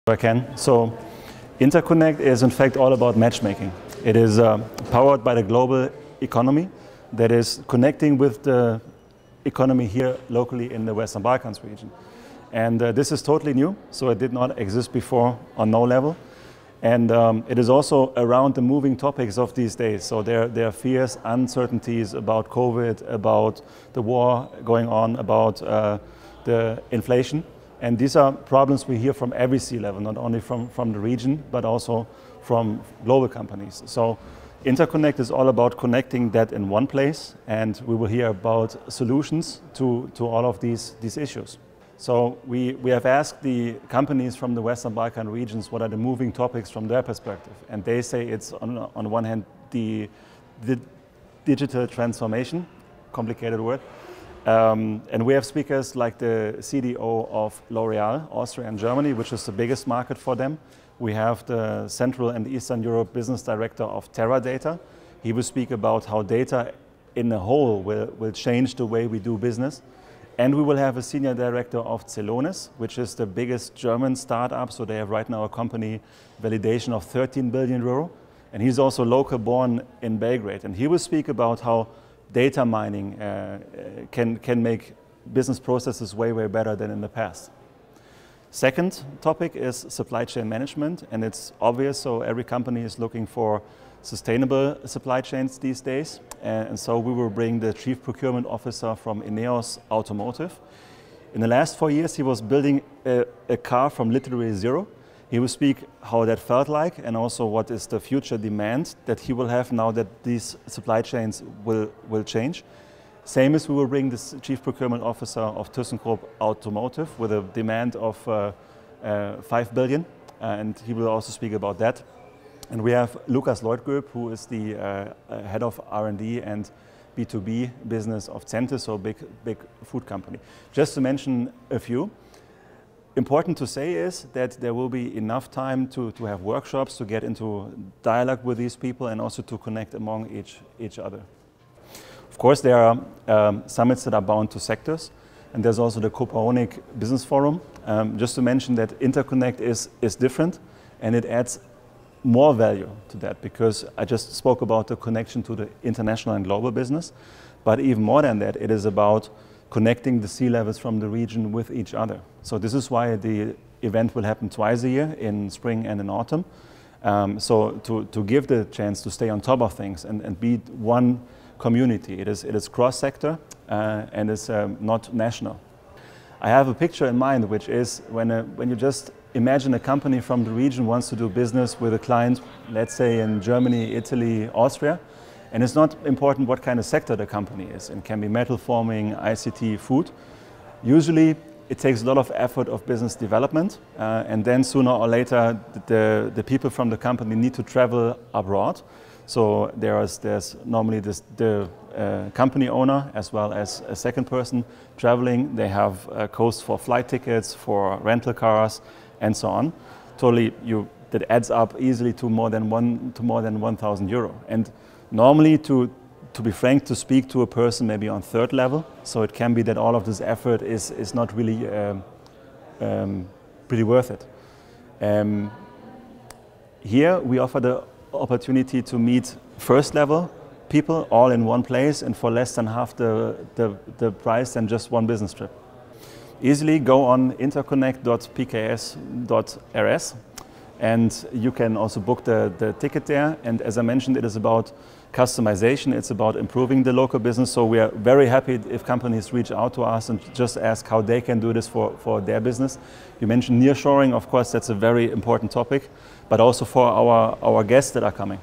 I can. So Interconnect is in fact all about matchmaking. It is powered by the global economy that is connecting with the economy here locally in the Western Balkans region. And this is totally new, so it did not exist before on no level. And it is also around the moving topics of these days. So there are fears, uncertainties about COVID, about the war going on, about the inflation. And these are problems we hear from every C-level, not only from the region, but also from global companies. So Interconnect is all about connecting that in one place, and we will hear about solutions to all of these issues. So we have asked the companies from the Western Balkan regions what are the moving topics from their perspective. And they say it's on one hand the digital transformation, complicated word. And we have speakers like the CDO of L'Oreal, Austria and Germany, which is the biggest market for them. We have the Central and Eastern Europe Business Director of Teradata. He will speak about how data in a whole will change the way we do business. And we will have a Senior Director of Celonis, which is the biggest German startup. So they have right now a company validation of 13 billion euro. And he's also local born in Belgrade. And he will speak about how data mining can make business processes way better than in the past. Second topic is supply chain management, and it's obvious, so every company is looking for sustainable supply chains these days, and so we will bring the Chief Procurement Officer from Ineos Automotive. In the last 4 years he was building a car from literally zero. He will speak how that felt like, and also what is the future demand that he will have now that these supply chains will change. Same as we will bring this Chief Procurement Officer of ThyssenKrupp Automotive with a demand of 5 billion, and he will also speak about that. And we have Lukas Loidold, who is the head of R&D and B2B business of Centis, so big food company. Just to mention a few. Important to say is that there will be enough time to have workshops, to get into dialogue with these people, and also to connect among each other. Of course, there are summits that are bound to sectors, and there's also the Kopernik Business Forum. Just to mention that Interconnect is different, and it adds more value to that, because I just spoke about the connection to the international and global business, but even more than that, it is about connecting the C-levels from the region with each other. So this is why the event will happen twice a year, in spring and in autumn. So to give the chance to stay on top of things and be one community. It is cross-sector and it's not national. I have a picture in mind, which is when you just imagine a company from the region wants to do business with a client, let's say in Germany, Italy, Austria, and it's not important what kind of sector the company is. It can be metal forming, ICT, food. Usually it takes a lot of effort of business development, and then sooner or later the people from the company need to travel abroad. So there's normally the company owner as well as a second person traveling. They have costs for flight tickets, for rental cars, and so on. Totally, that adds up easily to more than 1,000 euro. And normally, to be frank, to speak to a person maybe on third level, so it can be that all of this effort is not really pretty worth it. Here we offer the opportunity to meet first level people all in one place and for less than half the price than just one business trip. Easily go on interconnect.pks.rs and you can also book the ticket there. And as I mentioned, it is about customization, it's about improving the local business. So we are very happy if companies reach out to us and just ask how they can do this for their business. You mentioned nearshoring, of course, that's a very important topic, but also for our guests that are coming.